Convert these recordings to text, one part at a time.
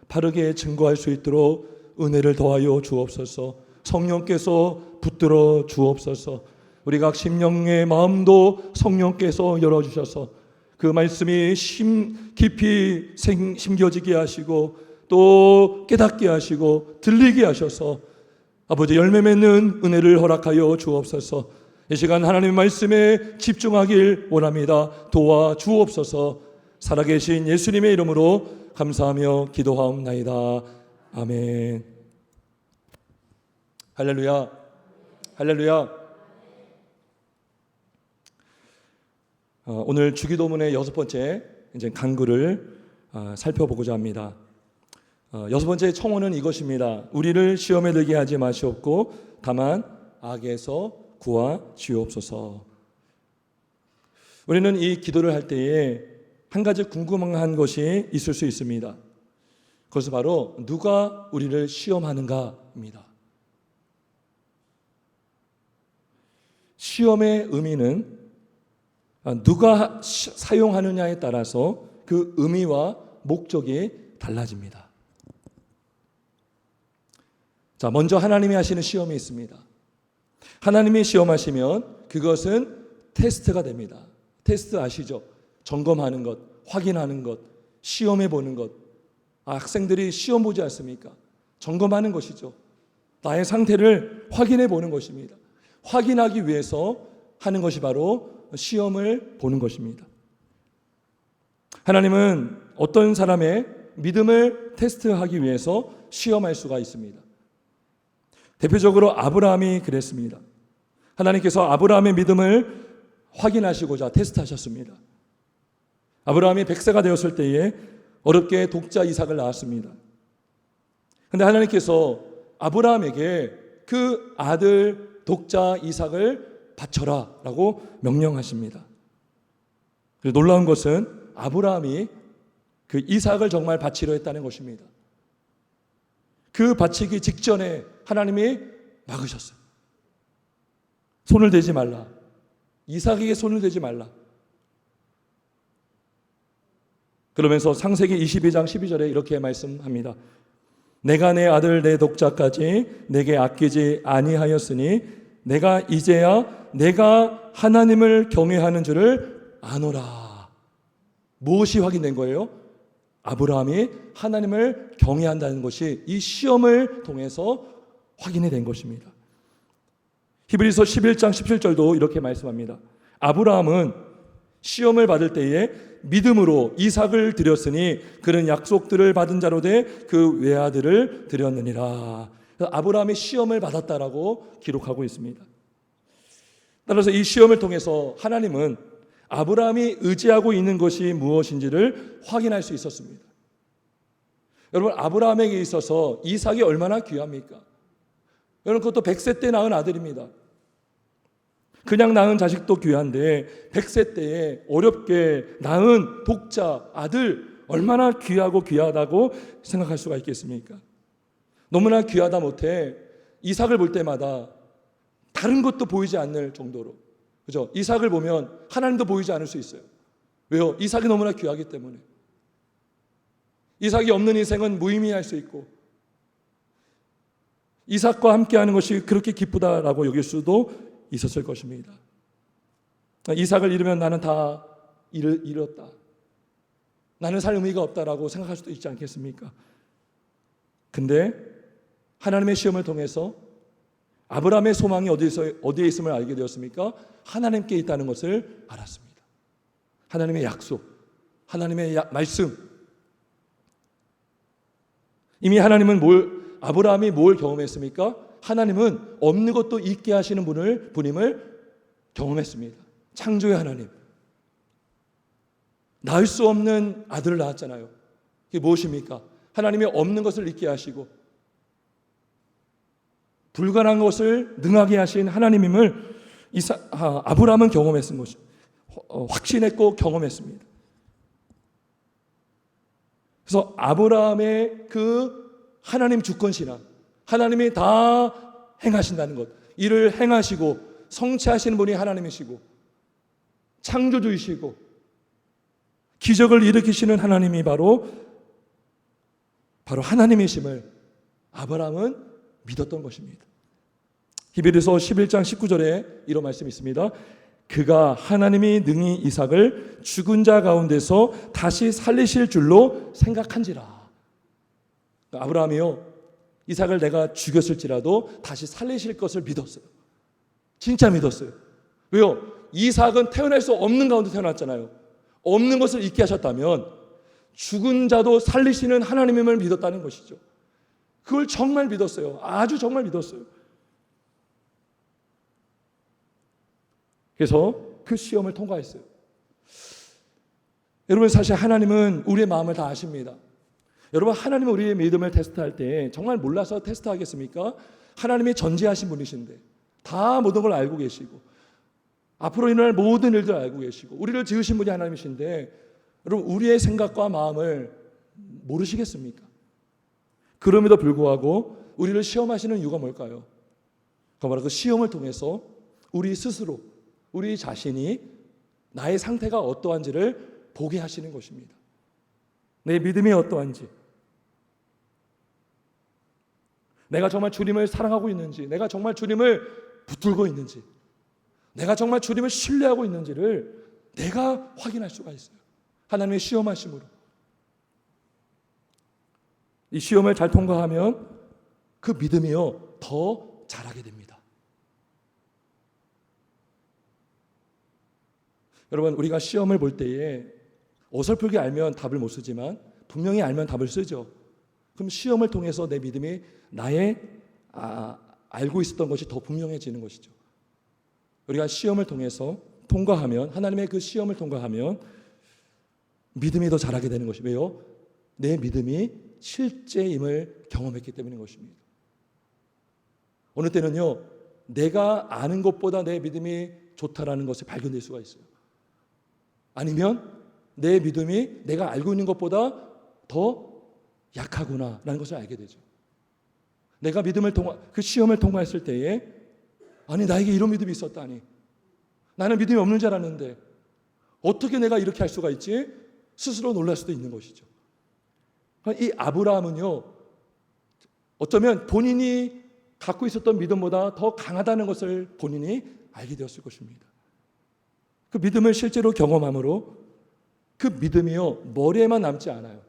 바르게 증거할 수 있도록 은혜를 더하여 주옵소서. 성령께서 붙들어 주옵소서. 우리 각 심령의 마음도 성령께서 열어주셔서 그 말씀이 깊이 심겨지게 하시고 또 깨닫게 하시고 들리게 하셔서 아버지 열매 맺는 은혜를 허락하여 주옵소서. 이 시간 하나님의 말씀에 집중하길 원합니다. 도와 주옵소서. 살아계신 예수님의 이름으로 감사하며 기도하옵나이다. 아멘. 할렐루야. 할렐루야. 오늘 주기도문의 6번째 이제 강구를 살펴보고자 합니다. 6번째 청원은 이것입니다. 우리를 시험에 들게 하지 마시옵고 다만 악에서 구하 주옵소서. 우리는 이 기도를 할 때에 한 가지 궁금한 것이 있을 수 있습니다. 그것은 바로 누가 우리를 시험하는가입니다. 시험의 의미는 누가 사용하느냐에 따라서 그 의미와 목적이 달라집니다. 자, 먼저 하나님이 하시는 시험이 있습니다. 하나님이 시험하시면 그것은 테스트가 됩니다. 테스트 아시죠? 점검하는 것, 확인하는 것, 시험해 보는 것. 학생들이 시험 보지 않습니까? 점검하는 것이죠. 나의 상태를 확인해 보는 것입니다. 확인하기 위해서 하는 것이 바로 시험을 보는 것입니다. 하나님은 어떤 사람의 믿음을 테스트하기 위해서 시험할 수가 있습니다. 대표적으로 아브라함이 그랬습니다. 하나님께서 아브라함의 믿음을 확인하시고자 테스트하셨습니다. 아브라함이 100세가 되었을 때에 어렵게 독자 이삭을 낳았습니다. 그런데 하나님께서 아브라함에게 그 아들 독자 이삭을 바쳐라 라고 명령하십니다. 그리고 놀라운 것은 아브라함이 그 이삭을 정말 바치려 했다는 것입니다. 그 바치기 직전에 하나님이 막으셨어요. 손을 대지 말라. 이삭에게 손을 대지 말라. 그러면서 창세기 22장 12절에 이렇게 말씀합니다. 내가 내 아들 내 독자까지 내게 아끼지 아니하였으니 내가 이제야 내가 하나님을 경외하는 줄을 아노라. 무엇이 확인된 거예요? 아브라함이 하나님을 경외한다는 것이 이 시험을 통해서 확인이 된 것입니다. 히브리서 11장 17절도 이렇게 말씀합니다. 아브라함은 시험을 받을 때에 믿음으로 이삭을 드렸으니 그는 약속들을 받은 자로 돼 그 외아들을 드렸느니라. 아브라함이 시험을 받았다라고 기록하고 있습니다. 따라서 이 시험을 통해서 하나님은 아브라함이 의지하고 있는 것이 무엇인지를 확인할 수 있었습니다. 여러분, 아브라함에게 있어서 이삭이 얼마나 귀합니까? 여러분, 그것도 100세 때 낳은 아들입니다. 그냥 낳은 자식도 귀한데 100세 때에 어렵게 낳은 독자 아들 얼마나 귀하고 귀하다고 생각할 수가 있겠습니까? 너무나 귀하다 못해 이삭을 볼 때마다 다른 것도 보이지 않을 정도로, 그죠? 이삭을 보면 하나님도 보이지 않을 수 있어요. 왜요? 이삭이 너무나 귀하기 때문에. 이삭이 없는 인생은 무의미할 수 있고 이삭과 함께하는 것이 그렇게 기쁘다라고 여길 수도 있었을 것입니다. 이삭을 잃으면 나는 다 잃었다. 나는 살 의미가 없다라고 생각할 수도 있지 않겠습니까? 근데 하나님의 시험을 통해서 아브라함의 소망이 어디에 있음을 알게 되었습니까? 하나님께 있다는 것을 알았습니다. 하나님의 약속, 하나님의 말씀. 이미 하나님은 아브라함이 뭘 경험했습니까? 하나님은 없는 것도 있게 하시는 분임을 경험했습니다. 창조의 하나님. 낳을 수 없는 아들을 낳았잖아요. 그게 무엇입니까? 하나님이 없는 것을 있게 하시고 불가능한 것을 능하게 하신 하나님임을 아브라함은 경험했은 것이 확신했고 경험했습니다. 그래서 아브라함의 그 하나님 주권신앙, 하나님이 다 행하신다는 것, 이를 행하시고 성취하시는 분이 하나님이시고 창조주이시고 기적을 일으키시는 하나님이 바로 바로 하나님이심을 아브라함은 믿었던 것입니다. 히브리서 11장 19절에 이런 말씀이 있습니다. 그가 하나님이 능히 이삭을 죽은 자 가운데서 다시 살리실 줄로 생각한지라. 아브라함이요, 이삭을 내가 죽였을지라도 다시 살리실 것을 믿었어요. 진짜 믿었어요. 왜요? 이삭은 태어날 수 없는 가운데 태어났잖아요. 없는 것을 있게 하셨다면 죽은 자도 살리시는 하나님임을 믿었다는 것이죠. 그걸 정말 믿었어요. 아주 정말 믿었어요. 그래서 그 시험을 통과했어요. 여러분, 사실 하나님은 우리의 마음을 다 아십니다. 여러분, 하나님은 우리의 믿음을 테스트할 때 정말 몰라서 테스트하겠습니까? 하나님이 전지하신 분이신데 다 모든 걸 알고 계시고 앞으로 일어날 모든 일들을 알고 계시고 우리를 지으신 분이 하나님이신데, 여러분, 우리의 생각과 마음을 모르시겠습니까? 그럼에도 불구하고 우리를 시험하시는 이유가 뭘까요? 바로 그 시험을 통해서 우리 스스로, 우리 자신이 나의 상태가 어떠한지를 보게 하시는 것입니다. 내 믿음이 어떠한지, 내가 정말 주님을 사랑하고 있는지, 내가 정말 주님을 붙들고 있는지, 내가 정말 주님을 신뢰하고 있는지를 내가 확인할 수가 있어요. 하나님의 시험하심으로. 이 시험을 잘 통과하면 그 믿음이요, 더 자라게 됩니다. 여러분, 우리가 시험을 볼 때에 어설프게 알면 답을 못 쓰지만 분명히 알면 답을 쓰죠. 그럼 시험을 통해서 내 믿음이 나의 알고 있었던 것이 더 분명해지는 것이죠. 우리가 시험을 통해서 통과하면, 하나님의 그 시험을 통과하면 믿음이 더 자라게 되는 것이, 왜요? 내 믿음이 실제임을 경험했기 때문인 것입니다. 어느 때는요, 내가 아는 것보다 내 믿음이 좋다라는 것을 발견될 수가 있어요. 아니면 내 믿음이 내가 알고 있는 것보다 더 약하구나라는 것을 알게 되죠. 내가 그 시험을 통과했을 때에, 아니, 나에게 이런 믿음이 있었다니, 나는 믿음이 없는 줄 알았는데 어떻게 내가 이렇게 할 수가 있지? 스스로 놀랄 수도 있는 것이죠. 이 아브라함은요, 어쩌면 본인이 갖고 있었던 믿음보다 더 강하다는 것을 본인이 알게 되었을 것입니다. 그 믿음을 실제로 경험함으로 그 믿음이요, 머리에만 남지 않아요.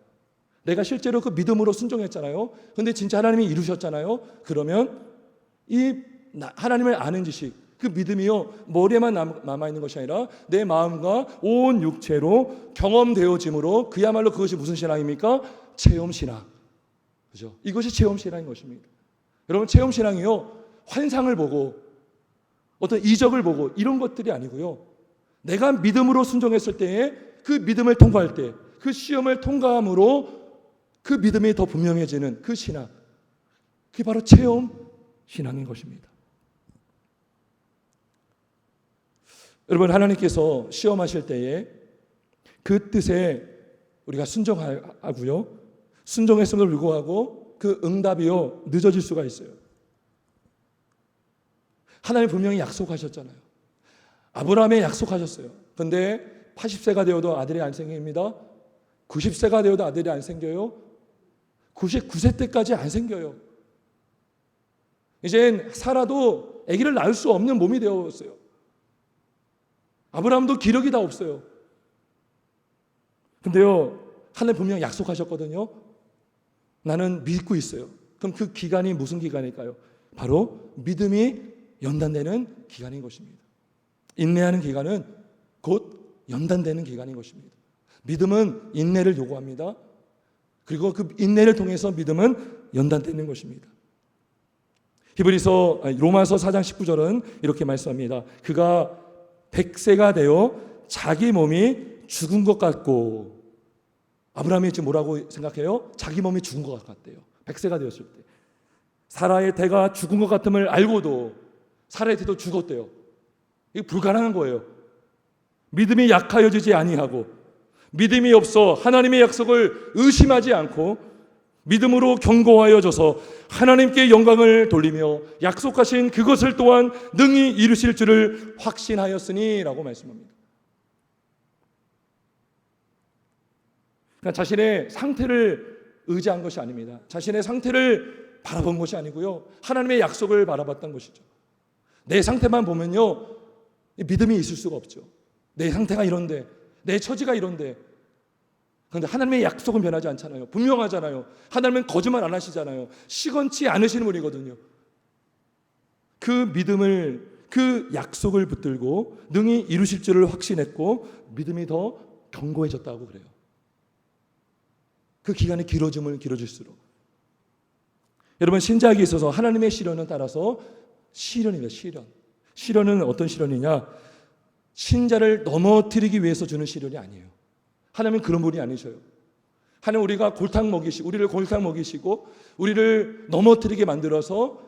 내가 실제로 그 믿음으로 순종했잖아요. 근데 진짜 하나님이 이루셨잖아요. 그러면 이 하나님을 아는 지식, 그 믿음이요, 머리에만 남아있는 것이 아니라 내 마음과 온 육체로 경험되어짐으로 그야말로 그것이 무슨 신앙입니까? 체험신앙. 그죠? 이것이 체험신앙인 것입니다. 여러분, 체험신앙이요, 환상을 보고 어떤 이적을 보고 이런 것들이 아니고요, 내가 믿음으로 순종했을 때에 그 믿음을 통과할 때, 그 시험을 통과함으로 그 믿음이 더 분명해지는 그 신앙, 그게 바로 체험신앙인 것입니다. 여러분, 하나님께서 시험하실 때에 그 뜻에 우리가 순종하고요, 순종했음에도 불구하고 그 응답이요, 늦어질 수가 있어요. 하나님 분명히 약속하셨잖아요. 아브라함에 약속하셨어요. 그런데 80세가 되어도 아들이 안 생깁니다. 90세가 되어도 아들이 안 생겨요. 99세 때까지 안 생겨요. 이젠 살아도 아기를 낳을 수 없는 몸이 되었어요. 아브라함도 기력이 다 없어요. 근데요, 하나님 분명히 약속하셨거든요. 나는 믿고 있어요. 그럼 그 기간이 무슨 기간일까요? 바로 믿음이 연단되는 기간인 것입니다. 인내하는 기간은 곧 연단되는 기간인 것입니다. 믿음은 인내를 요구합니다. 그리고 그 인내를 통해서 믿음은 연단되는 것입니다. 로마서 4장 19절은 이렇게 말씀합니다. 그가 100세가 되어 자기 몸이 죽은 것 같고, 아브라함이 지금 뭐라고 생각해요? 자기 몸이 죽은 것 같대요. 100세가 되었을 때 사라의 태가 죽은 것 같음을 알고도 사라의 태도 죽었대요. 이게 불가능한 거예요. 믿음이 약하여지지 아니하고, 믿음이 없어 하나님의 약속을 의심하지 않고 믿음으로 견고하여져서 하나님께 영광을 돌리며 약속하신 그것을 또한 능히 이루실 줄을 확신하였으니 라고 말씀합니다. 그러니까 자신의 상태를 의지한 것이 아닙니다. 자신의 상태를 바라본 것이 아니고요, 하나님의 약속을 바라봤던 것이죠. 내 상태만 보면요, 믿음이 있을 수가 없죠. 내 상태가 이런데, 내 처지가 이런데. 그런데 하나님의 약속은 변하지 않잖아요. 분명하잖아요. 하나님은 거짓말 안 하시잖아요. 시건치 않으시는 분이거든요. 그 믿음을, 그 약속을 붙들고 능히 이루실 줄을 확신했고 믿음이 더 견고해졌다고 그래요. 그 기간이 길어지면 길어질수록. 여러분, 신자에게 있어서 하나님의 시련은 따라서 시련입니다. 시련은 어떤 시련이냐? 신자를 넘어뜨리기 위해서 주는 시련이 아니에요. 하나님은 그런 분이 아니셔요. 하나님 우리를 골탕 먹이시고 우리를 넘어뜨리게 만들어서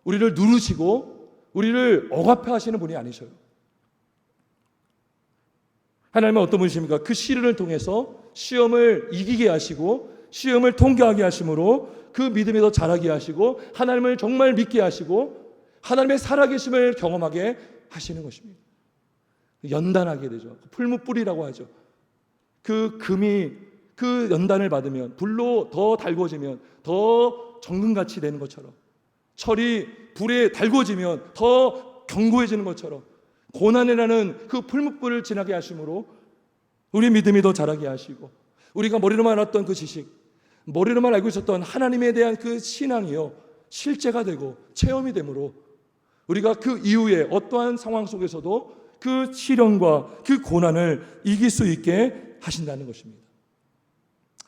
우리를 누르시고 우리를 억압해 하시는 분이 아니셔요. 하나님은 어떤 분이십니까? 그 시련을 통해서 시험을 이기게 하시고 시험을 통과하게 하심으로 그 믿음이 더 자라게 하시고 하나님을 정말 믿게 하시고 하나님의 살아계심을 경험하게 하시는 것입니다. 연단하게 되죠. 풀무불이라고 하죠. 그 금이 그 연단을 받으면 불로 더 달궈지면 더 정금같이 되는 것처럼, 철이 불에 달궈지면 더 견고해지는 것처럼 고난이라는 그 풀무불을 지나게 하심으로 우리 믿음이 더 자라게 하시고 우리가 머리로만 알았던 그 지식, 머리로만 알고 있었던 하나님에 대한 그 신앙이요 실제가 되고 체험이 되므로 우리가 그 이후에 어떠한 상황 속에서도 그 시련과 그 고난을 이길 수 있게 하신다는 것입니다.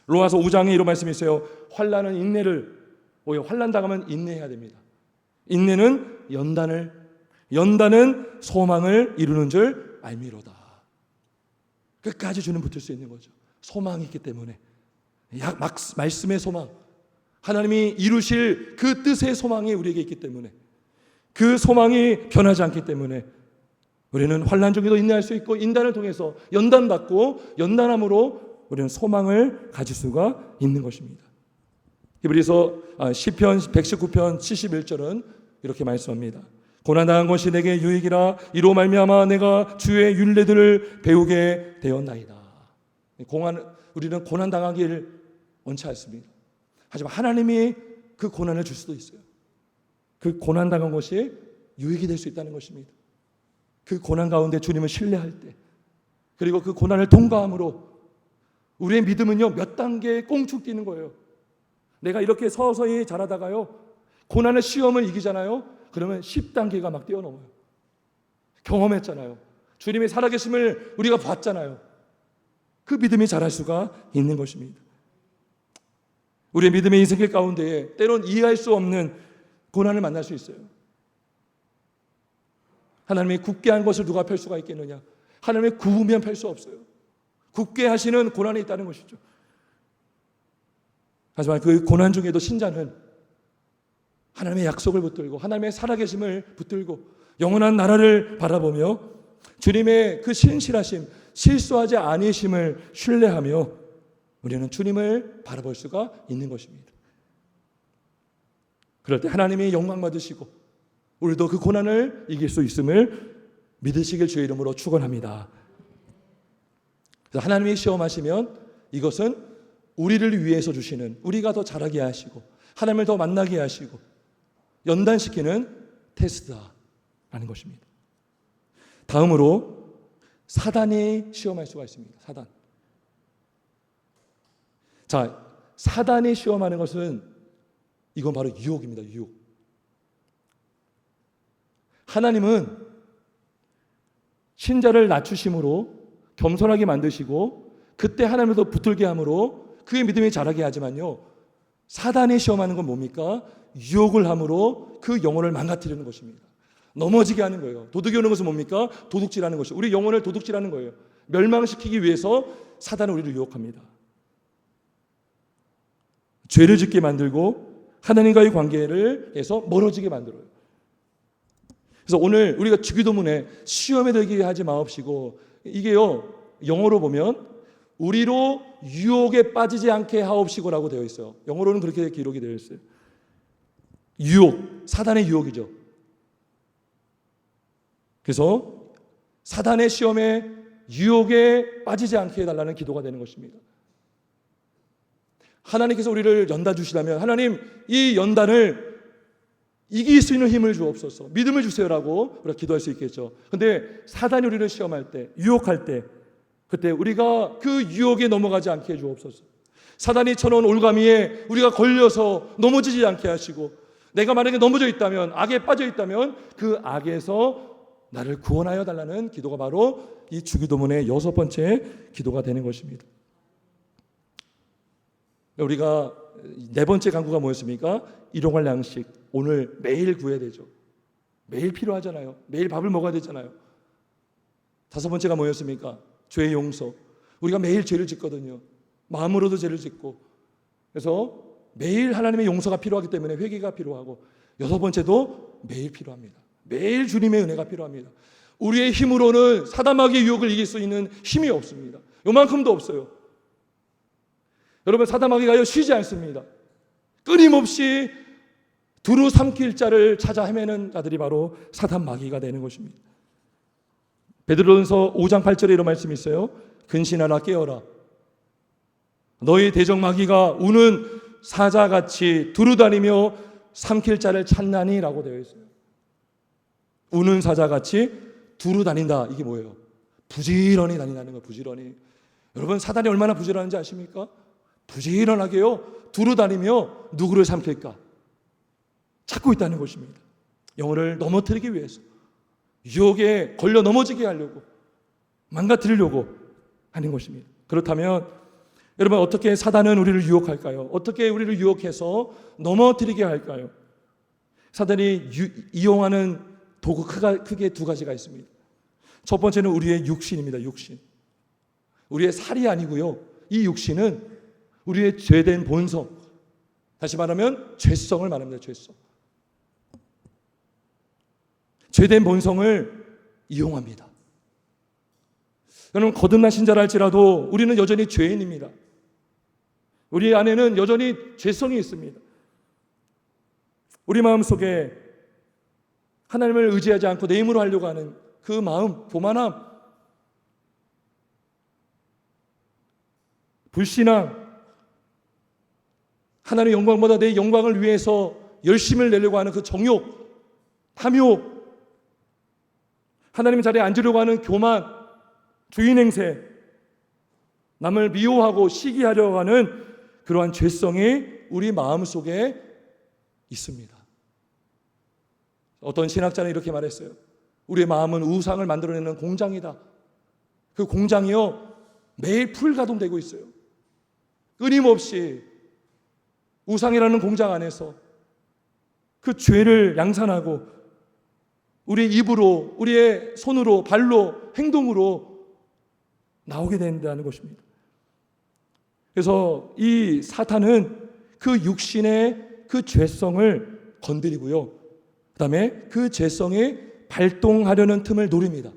로마서 5장에 이런 말씀이 있어요. 환난은 인내를, 환난 당하면 인내해야 됩니다. 인내는 연단은 소망을 이루는 줄 알미로다. 끝까지 주는 붙을 수 있는 거죠. 소망이 있기 때문에. 말씀의 소망, 하나님이 이루실 그 뜻의 소망이 우리에게 있기 때문에, 그 소망이 변하지 않기 때문에 우리는 환난 중에도 인내할 수 있고 인단을 통해서 연단받고 연단함으로 우리는 소망을 가질 수가 있는 것입니다. 히브리서 시편 119편 71절은 이렇게 말씀합니다. 고난당한 것이 내게 유익이라 이로 말미암아 내가 주의 율례들을 배우게 되었나이다. 우리는 고난당하기를 원치 않습니다. 하지만 하나님이 그 고난을 줄 수도 있어요. 그 고난당한 것이 유익이 될 수 있다는 것입니다. 그 고난 가운데 주님을 신뢰할 때, 그리고 그 고난을 통과함으로 우리의 믿음은요 몇 단계 꽁충 뛰는 거예요. 내가 이렇게 서서히 자라다가요 고난의 시험을 이기잖아요. 그러면 10단계가 막 뛰어넘어요. 경험했잖아요. 주님의 살아계심을 우리가 봤잖아요. 그 믿음이 자랄 수가 있는 것입니다. 우리의 믿음의 인생길 가운데에 때론 이해할 수 없는 고난을 만날 수 있어요. 하나님이 굳게 한 것을 누가 펼 수가 있겠느냐? 하나님의 구우면 펼 수 없어요. 굳게 하시는 고난이 있다는 것이죠. 하지만 그 고난 중에도 신자는 하나님의 약속을 붙들고 하나님의 살아계심을 붙들고 영원한 나라를 바라보며 주님의 그 신실하심, 실수하지 아니심을 신뢰하며 우리는 주님을 바라볼 수가 있는 것입니다. 그럴 때 하나님이 영광 받으시고 우리도 그 고난을 이길 수 있음을 믿으시길 주의 이름으로 축원합니다. 그래서 하나님이 시험하시면 이것은 우리를 위해서 주시는, 우리가 더 자라게 하시고 하나님을 더 만나게 하시고 연단시키는 테스트다라는 것입니다. 다음으로 사단이 시험할 수가 있습니다. 자, 사단이 시험하는 것은 이건 바로 유혹입니다. 유혹. 하나님은 신자를 낮추심으로 겸손하게 만드시고 그때 하나님을 더 붙들게 함으로 그의 믿음이 자라게 하지만요, 사단이 시험하는 건 뭡니까? 유혹을 함으로 그 영혼을 망가뜨리는 것입니다. 넘어지게 하는 거예요. 도둑이 오는 것은 뭡니까? 도둑질하는 것이죠. 우리 영혼을 도둑질하는 거예요. 멸망시키기 위해서 사단은 우리를 유혹합니다. 죄를 짓게 만들고 하나님과의 관계를 해서 멀어지게 만들어요. 그래서 오늘 우리가 주기도문에 시험에 들게 하지 마옵시고, 이게요 영어로 보면 우리로 유혹에 빠지지 않게 하옵시고라고 되어 있어요. 영어로는 그렇게 기록이 되어 있어요. 유혹, 사단의 유혹이죠. 그래서 사단의 시험에 유혹에 빠지지 않게 해달라는 기도가 되는 것입니다. 하나님께서 우리를 연단 주시라면 하나님 이 연단을 이길 수 있는 힘을 주옵소서, 믿음을 주세요라고 우리가 기도할 수 있겠죠. 근데 사단이 우리를 시험할 때, 유혹할 때, 그때 우리가 그 유혹에 넘어가지 않게 해주옵소서. 사단이 쳐놓은 올가미에 우리가 걸려서 넘어지지 않게 하시고, 내가 만약에 넘어져 있다면, 악에 빠져 있다면 그 악에서 나를 구원하여 달라는 기도가 바로 이 주기도문의 6번째 기도가 되는 것입니다. 우리가 4번째 간구가 뭐였습니까? 일용할 양식, 오늘 매일 구해야 되죠. 매일 필요하잖아요. 매일 밥을 먹어야 되잖아요. 5번째가 뭐였습니까? 죄의 용서. 우리가 매일 죄를 짓거든요. 마음으로도 죄를 짓고. 그래서 매일 하나님의 용서가 필요하기 때문에 회개가 필요하고, 6번째도 매일 필요합니다. 매일 주님의 은혜가 필요합니다. 우리의 힘으로는 사단마귀의 유혹을 이길 수 있는 힘이 없습니다. 요만큼도 없어요. 여러분, 사단마귀가 쉬지 않습니다. 끊임없이 두루 삼킬 자를 찾아 헤매는 자들이 바로 사단마귀가 되는 것입니다. 베드로전서 5장 8절에 이런 말씀이 있어요. 근신하라, 깨어라. 너희 대적마귀가 우는 사자같이 두루다니며 삼킬 자를 찾나니 라고 되어 있어요. 우는 사자같이 두루다닌다. 이게 뭐예요? 부지런히 다닌다는 거예요. 부지런히. 여러분, 사단이 얼마나 부지런한지 아십니까? 부지런하게요, 두루다니며 누구를 삼킬까 찾고 있다는 것입니다. 영혼을 넘어뜨리기 위해서, 유혹에 걸려 넘어지게 하려고, 망가뜨리려고 하는 것입니다. 그렇다면 여러분, 어떻게 사단은 우리를 유혹할까요? 어떻게 우리를 유혹해서 넘어뜨리게 할까요? 사단이 이용하는 도구 크게 2가지가 있습니다. 첫 번째는 우리의 육신입니다. 육신. 우리의 살이 아니고요, 이 육신은 우리의 죄된 본성, 다시 말하면 죄성을 말합니다. 죄성. 죄된 본성을 이용합니다. 여러분, 거듭나신 자라 할지라도 우리는 여전히 죄인입니다. 우리 안에는 여전히 죄성이 있습니다. 우리 마음속에 하나님을 의지하지 않고 내 힘으로 하려고 하는 그 마음, 교만함, 불신앙, 하나님의 영광보다 내 영광을 위해서 열심을 내려고 하는 그 정욕, 탐욕, 하나님 자리에 앉으려고 하는 교만, 주인 행세, 남을 미워하고 시기하려고 하는 그러한 죄성이 우리 마음속에 있습니다. 어떤 신학자는 이렇게 말했어요. 우리의 마음은 우상을 만들어내는 공장이다. 그 공장이요, 매일 풀가동되고 있어요. 끊임없이 우상이라는 공장 안에서 그 죄를 양산하고 우리의 입으로, 우리의 손으로, 발로, 행동으로 나오게 된다는 것입니다. 그래서 이 사탄은 그 육신의 그 죄성을 건드리고요, 그 다음에 그 죄성이 발동하려는 틈을 노립니다.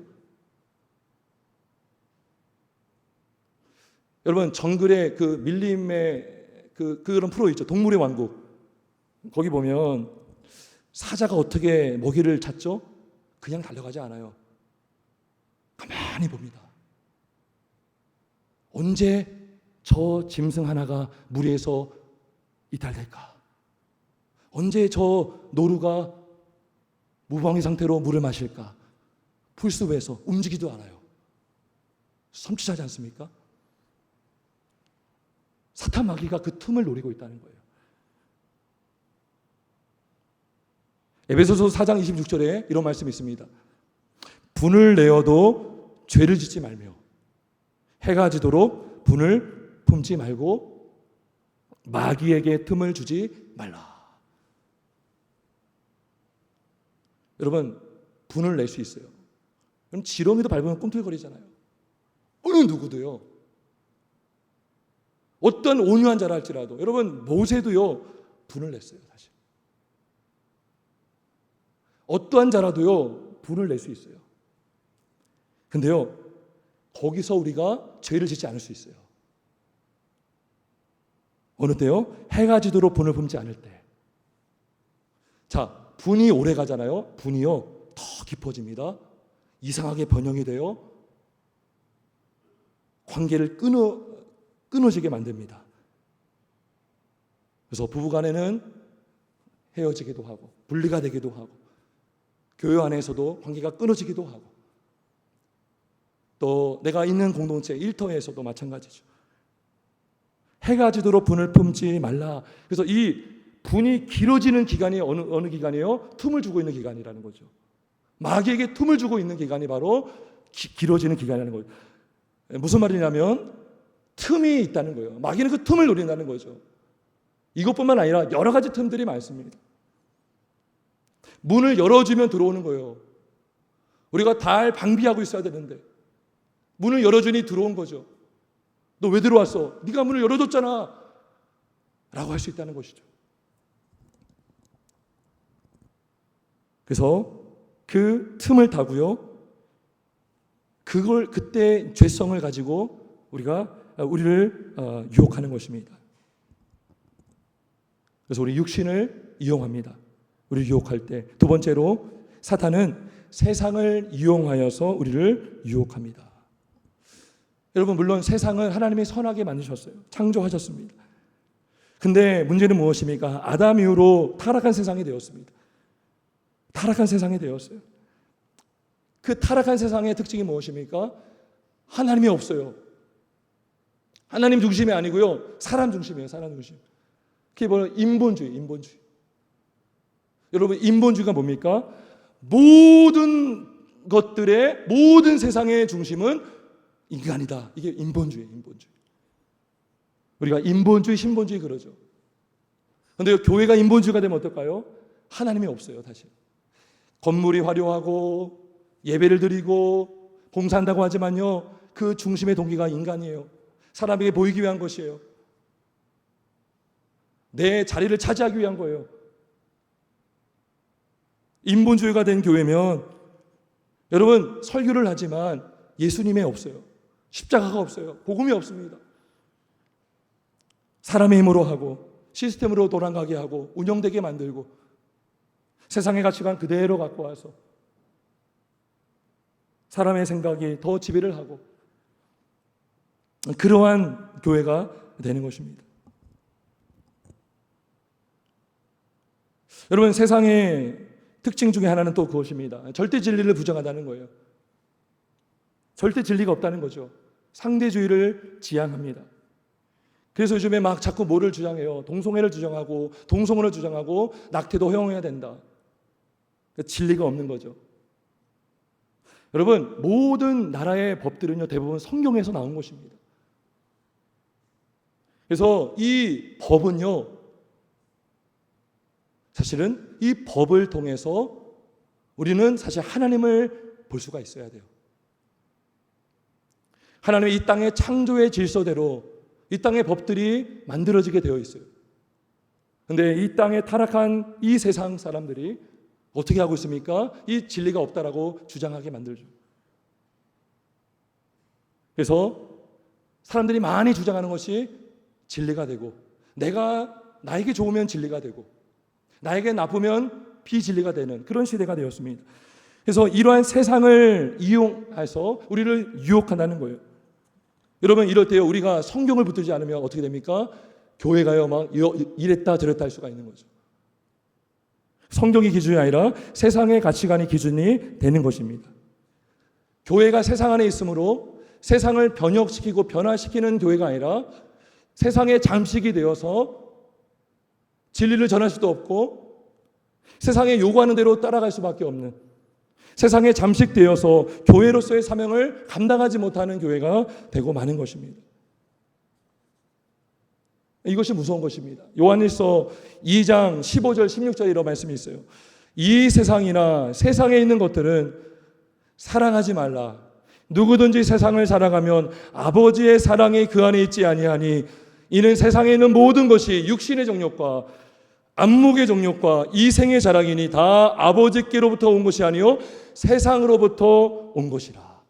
여러분, 정글의 그 밀림의 그런 프로 있죠. 동물의 왕국. 거기 보면 사자가 어떻게 먹이를 찾죠? 그냥 달려가지 않아요. 가만히 봅니다. 언제 저 짐승 하나가 무리에서 이탈될까? 언제 저 노루가 무방위 상태로 물을 마실까? 풀숲에서 움직이지도 않아요. 섬찟하지 않습니까? 사탄 마귀가 그 틈을 노리고 있다는 거예요. 에베소서 4장 26절에 이런 말씀이 있습니다. 분을 내어도 죄를 짓지 말며 해가 지도록 분을 품지 말고 마귀에게 틈을 주지 말라. 여러분, 분을 낼 수 있어요. 그럼 지렁이도 밟으면 꿈틀거리잖아요. 어느 누구도요. 어떤 온유한 자라 할지라도, 여러분, 모세도요 분을 냈어요. 사실 어떠한 자라도요 분을 낼 수 있어요. 근데요, 거기서 우리가 죄를 짓지 않을 수 있어요. 어느 때요? 해가 지도록 분을 품지 않을 때. 자, 분이 오래 가잖아요. 분이요 더 깊어집니다. 이상하게 변형이 돼요. 관계를 끊어지게 만듭니다. 그래서 부부간에는 헤어지기도 하고 분리가 되기도 하고 교회 안에서도 관계가 끊어지기도 하고 또 내가 있는 공동체 일터에서도 마찬가지죠. 해가 지도록 분을 품지 말라. 그래서 이 분이 길어지는 기간이 어느 기간이에요? 틈을 주고 있는 기간이라는 거죠. 마귀에게 틈을 주고 있는 기간이 바로 길어지는 기간이라는 거예요. 무슨 말이냐면 틈이 있다는 거예요. 마귀는 그 틈을 노린다는 거죠. 이것뿐만 아니라 여러 가지 틈들이 많습니다. 문을 열어주면 들어오는 거예요. 우리가 잘 방비하고 있어야 되는데 문을 열어주니 들어온 거죠. 너 왜 들어왔어? 네가 문을 열어줬잖아 라고 할 수 있다는 것이죠. 그래서 그 틈을 타고요, 그때 죄성을 가지고 우리를 유혹하는 것입니다. 그래서 우리 육신을 이용합니다. 우리를 유혹할 때. 두 번째로 사탄은 세상을 이용하여서 우리를 유혹합니다. 여러분, 물론 세상은 하나님이 선하게 만드셨어요. 창조하셨습니다. 근데 문제는 무엇입니까? 아담 이후로 타락한 세상이 되었습니다. 타락한 세상이 되었어요. 그 타락한 세상의 특징이 무엇입니까? 하나님이 없어요. 하나님 중심이 아니고요, 사람 중심이에요. 사람 중심. 그게 뭐예요? 인본주의. 여러분, 인본주의가 뭡니까? 모든 것들의, 모든 세상의 중심은 인간이다. 이게 인본주의예요. 인본주의. 우리가 인본주의, 신본주의 그러죠. 그런데 교회가 인본주의가 되면 어떨까요? 하나님이 없어요. 다시 건물이 화려하고 예배를 드리고 봉사한다고 하지만요, 그 중심의 동기가 인간이에요. 사람에게 보이기 위한 것이에요. 내 자리를 차지하기 위한 거예요. 인본주의가 된 교회면 여러분, 설교를 하지만 예수님이 없어요. 십자가가 없어요. 복음이 없습니다. 사람의 힘으로 하고 시스템으로 돌아가게 하고 운영되게 만들고 세상의 가치관 그대로 갖고 와서 사람의 생각이 더 지배를 하고, 그러한 교회가 되는 것입니다. 여러분, 세상의 특징 중에 하나는 또 그것입니다. 절대 진리를 부정한다는 거예요. 절대 진리가 없다는 거죠. 상대주의를 지향합니다. 그래서 요즘에 막 자꾸 뭐를 주장해요? 동성애를 주장하고 동성혼을 주장하고 낙태도 허용해야 된다. 진리가 없는 거죠. 여러분, 모든 나라의 법들은요, 대부분 성경에서 나온 것입니다. 그래서 이 법은요, 사실은 이 법을 통해서 우리는 사실 하나님을 볼 수가 있어야 돼요. 하나님의 이 땅의 창조의 질서대로 이 땅의 법들이 만들어지게 되어 있어요. 그런데 이 땅에 타락한 이 세상 사람들이 어떻게 하고 있습니까? 이 진리가 없다라고 주장하게 만들죠. 그래서 사람들이 많이 주장하는 것이 진리가 되고, 나에게 좋으면 진리가 되고 나에게 나쁘면 비진리가 되는 그런 시대가 되었습니다. 그래서 이러한 세상을 이용해서 우리를 유혹한다는 거예요. 여러분, 이럴 때요, 우리가 성경을 붙들지 않으면 어떻게 됩니까? 교회가요, 막 이랬다 저랬다 할 수가 있는 거죠. 성경이 기준이 아니라 세상의 가치관이 기준이 되는 것입니다. 교회가 세상 안에 있으므로 세상을 변혁시키고 변화시키는 교회가 아니라 세상의 잠식이 되어서 진리를 전할 수도 없고 세상에 요구하는 대로 따라갈 수밖에 없는, 세상에 잠식되어서 교회로서의 사명을 감당하지 못하는 교회가 되고 마는 것입니다. 이것이 무서운 것입니다. 요한일서 2장 15절 16절 이런 말씀이 있어요. 이 세상이나 세상에 있는 것들은 사랑하지 말라. 누구든지 세상을 사랑하면 아버지의 사랑이 그 안에 있지 아니하니 이는 세상에 있는 모든 것이 육신의 정욕과 안목의 정욕과 이생의 자랑이니 다 아버지께로부터 온 것이 아니요 세상으로부터 온 것이라.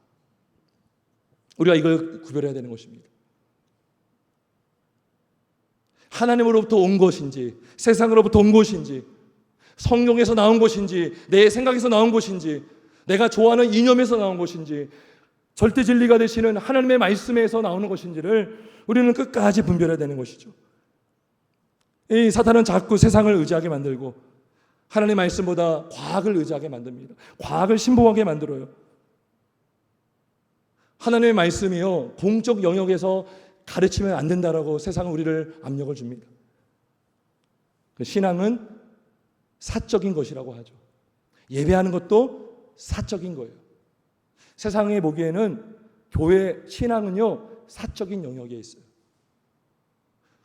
우리가 이걸 구별해야 되는 것입니다. 하나님으로부터 온 것인지 세상으로부터 온 것인지 성경에서 나온 것인지 내 생각에서 나온 것인지 내가 좋아하는 이념에서 나온 것인지 절대 진리가 되시는 하나님의 말씀에서 나오는 것인지를 우리는 끝까지 분별해야 되는 것이죠. 이 사탄은 자꾸 세상을 의지하게 만들고 하나님의 말씀보다 과학을 의지하게 만듭니다. 과학을 신봉하게 만들어요. 하나님의 말씀이요, 공적 영역에서 가르치면 안 된다라고 세상은 우리를 압력을 줍니다. 신앙은 사적인 것이라고 하죠. 예배하는 것도 사적인 거예요. 세상에 보기에는 교회 신앙은요, 사적인 영역에 있어요.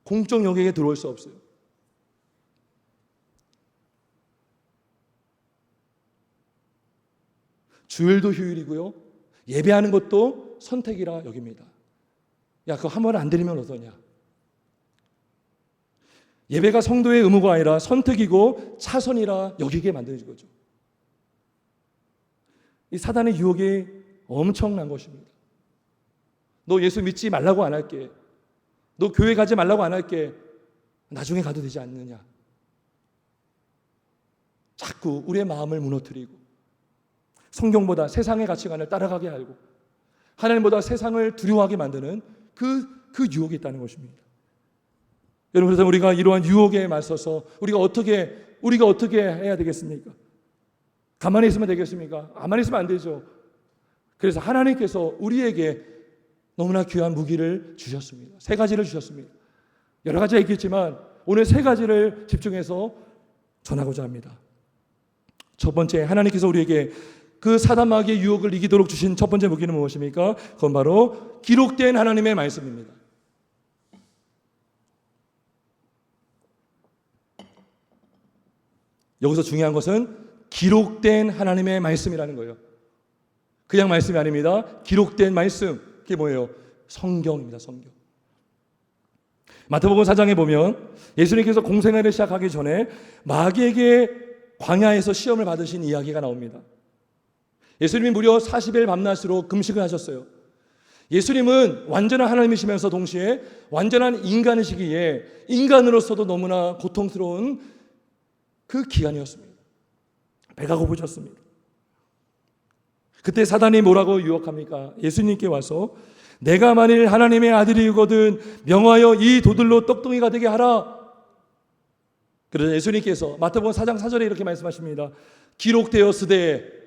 공적 영역에 들어올 수 없어요. 주일도 휴일이고요, 예배하는 것도 선택이라 여깁니다. 야, 그거 한 번 안 드리면 어떠냐? 예배가 성도의 의무가 아니라 선택이고 차선이라 여기게 만드는 거죠. 이 사단의 유혹이 엄청난 것입니다. 너 예수 믿지 말라고 안 할게. 너 교회 가지 말라고 안 할게. 나중에 가도 되지 않느냐. 자꾸 우리의 마음을 무너뜨리고 성경보다 세상의 가치관을 따라가게 하고 하나님보다 세상을 두려워하게 만드는 그 유혹이 있다는 것입니다. 여러분, 그래서 우리가 이러한 유혹에 맞서서 우리가 어떻게 해야 되겠습니까? 가만히 있으면 되겠습니까? 가만히 있으면 안 되죠. 그래서 하나님께서 우리에게 너무나 귀한 무기를 주셨습니다. 3가지를 주셨습니다. 여러 가지가 있겠지만 오늘 3가지를 집중해서 전하고자 합니다. 첫 번째, 하나님께서 우리에게 그 사단 마귀의 유혹을 이기도록 주신 첫 번째 무기는 무엇입니까? 그건 바로 기록된 하나님의 말씀입니다. 여기서 중요한 것은 기록된 하나님의 말씀이라는 거예요. 그냥 말씀이 아닙니다. 기록된 말씀. 그게 뭐예요? 성경입니다. 성경. 마태복음 4장에 보면 예수님께서 공생애를 시작하기 전에 마귀에게 광야에서 시험을 받으신 이야기가 나옵니다. 예수님이 무려 40일 밤낮으로 금식을 하셨어요. 예수님은 완전한 하나님이시면서 동시에 완전한 인간이시기에 인간으로서도 너무나 고통스러운 그 기간이었습니다. 배가 고프셨습니다. 그때 사단이 뭐라고 유혹합니까? 예수님께 와서 내가 만일 하나님의 아들이거든 명하여 이 돌들로 떡덩이가 되게 하라. 그래서 예수님께서 마태복음 4장 4절에 이렇게 말씀하십니다. 기록되었으되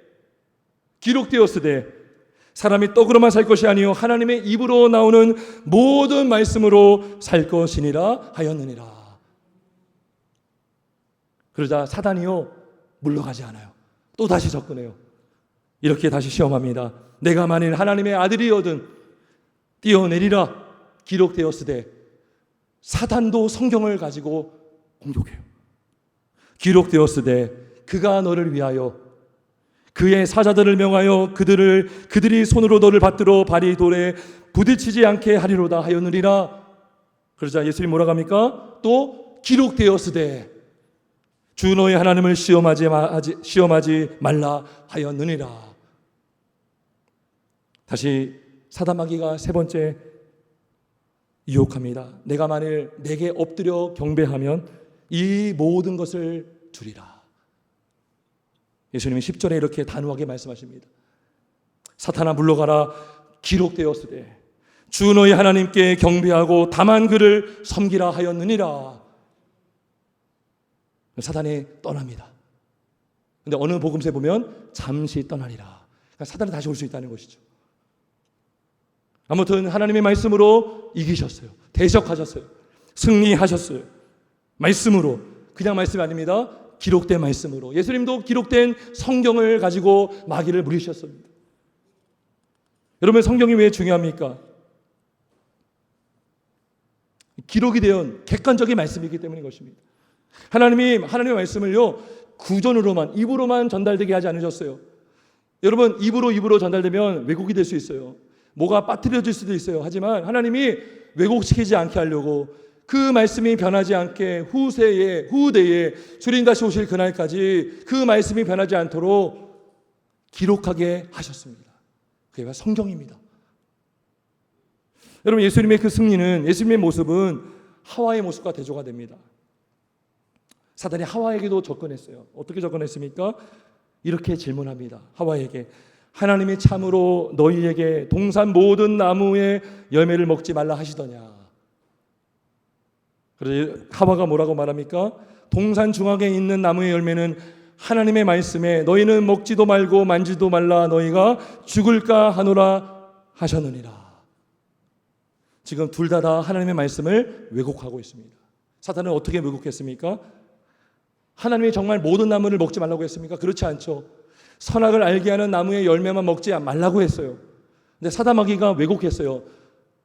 사람이 떡으로만 살 것이 아니요 하나님의 입으로 나오는 모든 말씀으로 살 것이니라 하였느니라. 그러자 사단이요 물러가지 않아요. 또 다시 접근해요. 이렇게 다시 시험합니다. 내가 만일 하나님의 아들이거든 뛰어내리라. 기록되었으되 사단도 성경을 가지고 공격해요. 기록되었으되 그가 너를 위하여 그의 사자들을 명하여 그들이 손으로 너를 받들어 발이 돌에 부딪히지 않게 하리로다 하였느니라. 그러자 예수님 뭐라고 합니까? 또 기록되었으되 주 너의 하나님을 시험하지 말라 하였느니라. 다시 사단 마귀가 3번째 유혹합니다. 내가 만일 내게 엎드려 경배하면 이 모든 것을 주리라. 예수님이 10절에 이렇게 단호하게 말씀하십니다. 사탄아 물러가라. 기록되었으되 주 너의 하나님께 경배하고 다만 그를 섬기라 하였느니라. 사단이 떠납니다. 근데 어느 복음서에 보면 잠시 떠나리라. 그러니까 사단이 다시 올 수 있다는 것이죠. 아무튼 하나님의 말씀으로 이기셨어요. 대적하셨어요. 승리하셨어요. 말씀으로. 그냥 말씀이 아닙니다. 기록된 말씀으로. 예수님도 기록된 성경을 가지고 마귀를 물리셨습니다. 여러분, 성경이 왜 중요합니까? 기록이 된 객관적인 말씀이기 때문인 것입니다. 하나님의 말씀을요 구전으로만, 입으로만 전달되게 하지 않으셨어요. 여러분, 입으로 전달되면 왜곡이 될 수 있어요. 뭐가 빠뜨려질 수도 있어요. 하지만 하나님이 왜곡시키지 않게 하려고 그 말씀이 변하지 않게 후대에 주님 다시 오실 그날까지 그 말씀이 변하지 않도록 기록하게 하셨습니다. 그게 바로 성경입니다. 여러분, 예수님의 그 승리는, 예수님의 모습은 하와의 모습과 대조가 됩니다. 사단이 하와에게도 접근했어요. 어떻게 접근했습니까? 이렇게 질문합니다. 하와에게 하나님이 참으로 너희에게 동산 모든 나무의 열매를 먹지 말라 하시더냐. 그래서 하와가 뭐라고 말합니까? 동산 중앙에 있는 나무의 열매는 하나님의 말씀에 너희는 먹지도 말고 만지도 말라 너희가 죽을까 하노라 하셨느니라. 지금 둘 다 하나님의 말씀을 왜곡하고 있습니다. 사탄은 어떻게 왜곡했습니까? 하나님이 정말 모든 나무를 먹지 말라고 했습니까? 그렇지 않죠. 선악을 알게 하는 나무의 열매만 먹지 말라고 했어요. 근데 사다마귀가 왜곡했어요.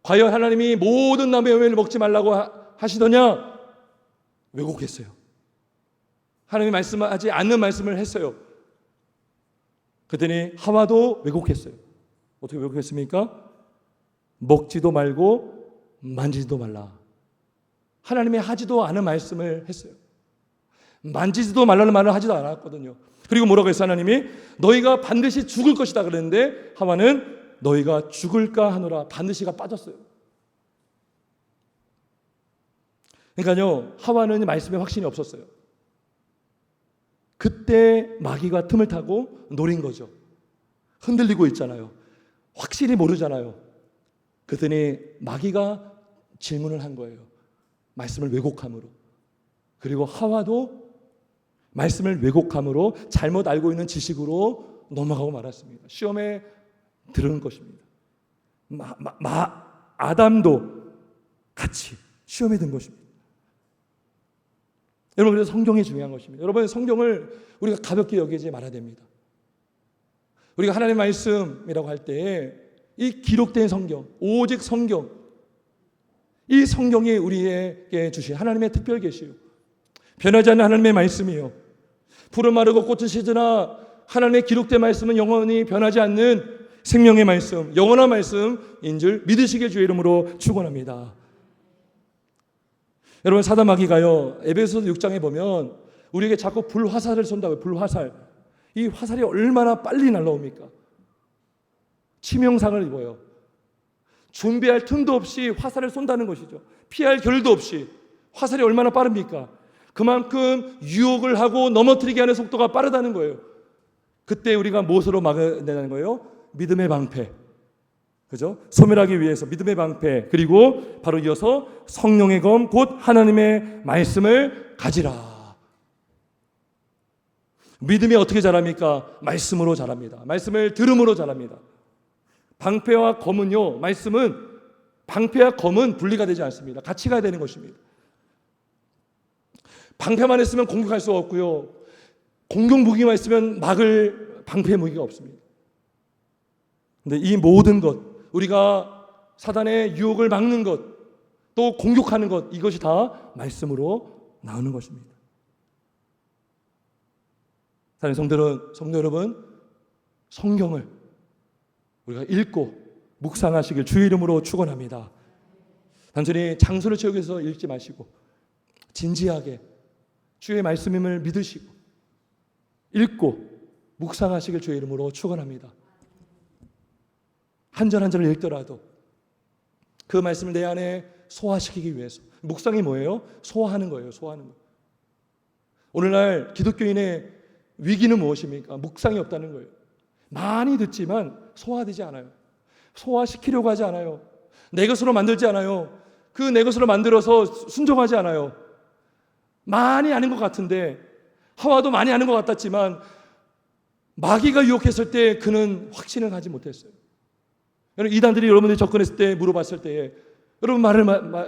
과연 하나님이 모든 나무의 열매를 먹지 말라고 하시더냐? 왜곡했어요. 하나님이 말씀하지 않는 말씀을 했어요. 그랬더니 하와도 왜곡했어요. 어떻게 왜곡했습니까? 먹지도 말고 만지지도 말라. 하나님이 하지도 않은 말씀을 했어요. 만지지도 말라는 말을 하지도 않았거든요. 그리고 뭐라고 했어요? 하나님이 너희가 반드시 죽을 것이다 그랬는데 하와는 너희가 죽을까 하노라. 반드시가 빠졌어요. 그러니까요, 하와는 말씀에 확신이 없었어요. 그때 마귀가 틈을 타고 노린 거죠. 흔들리고 있잖아요. 확실히 모르잖아요. 그랬더니 마귀가 질문을 한 거예요. 말씀을 왜곡함으로. 그리고 하와도 말씀을 왜곡함으로 잘못 알고 있는 지식으로 넘어가고 말았습니다. 시험에 들은 것입니다. 아담도 같이 시험에 든 것입니다. 여러분, 그래서 성경이 중요한 것입니다. 여러분, 성경을 우리가 가볍게 여기지 말아야 됩니다. 우리가 하나님의 말씀이라고 할 때 이 기록된 성경, 오직 성경, 이 성경이 우리에게 주신 하나님의 특별 계시요, 변하지 않는 하나님의 말씀이요, 푸른 마르고 꽃은 시드나 하나님의 기록된 말씀은 영원히 변하지 않는 생명의 말씀, 영원한 말씀인 줄 믿으시길 주의 이름으로 축원합니다. 여러분, 사다마귀가요, 에베소서 6장에 보면 우리에게 자꾸 불화살을 쏜다고요. 불화살. 이 화살이 얼마나 빨리 날라옵니까? 치명상을 입어요. 준비할 틈도 없이 화살을 쏜다는 것이죠. 피할 겨를도 없이. 화살이 얼마나 빠릅니까? 그만큼 유혹을 하고 넘어뜨리게 하는 속도가 빠르다는 거예요. 그때 우리가 무엇으로 막아내는 거예요? 믿음의 방패. 그죠? 소멸하기 위해서 믿음의 방패, 그리고 바로 이어서 성령의 검 곧 하나님의 말씀을 가지라. 믿음이 어떻게 자랍니까? 말씀으로 자랍니다. 말씀을 들음으로 자랍니다. 방패와 검은요, 말씀은 방패와 검은 분리가 되지 않습니다. 같이 가야 되는 것입니다. 방패만 있으면 공격할 수 없고요, 공격 무기만 있으면 막을 방패 무기가 없습니다. 근데 이 모든 것, 우리가 사단의 유혹을 막는 것, 또 공격하는 것, 이것이 다 말씀으로 나오는 것입니다. 사랑하는 성도 여러분, 성경을 우리가 읽고 묵상하시길 주의 이름으로 축원합니다. 단순히 장소를 채우기 위해서 읽지 마시고 진지하게 주의 말씀임을 믿으시고 읽고 묵상하시길 주의 이름으로 축원합니다. 한 절 한 절을 읽더라도 그 말씀을 내 안에 소화시키기 위해서. 묵상이 뭐예요? 소화하는 거예요. 소화하는 거. 오늘날 기독교인의 위기는 무엇입니까? 묵상이 없다는 거예요. 많이 듣지만 소화되지 않아요. 소화시키려고 하지 않아요. 내 것으로 만들지 않아요. 그 내 것으로 만들어서 순종하지 않아요. 많이 아는 것 같은데, 하와도 많이 아는 것 같았지만 마귀가 유혹했을 때 그는 확신을 가지 못했어요. 이단들이 여러분들이 접근했을 때, 물어봤을 때에 여러분 말을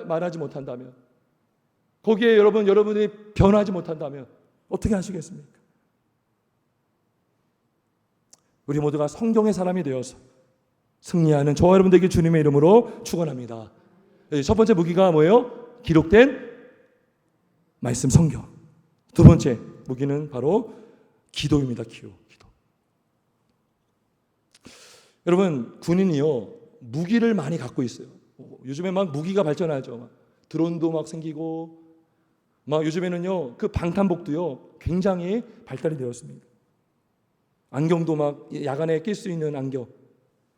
말하지 못한다면, 거기에 여러분이 변하지 못한다면 어떻게 하시겠습니까? 우리 모두가 성경의 사람이 되어서 승리하는 저와 여러분 되길 주님의 이름으로 축원합니다. 첫 번째 무기가 뭐예요? 기록된 말씀, 성경. 두 번째 무기는 바로 기도입니다. 기도. 여러분, 군인이요, 무기를 많이 갖고 있어요. 요즘에 막 무기가 발전하죠. 드론도 막 생기고, 막 요즘에는요, 그 방탄복도요, 굉장히 발달이 되었습니다. 안경도 막 야간에 낄 수 있는 안경,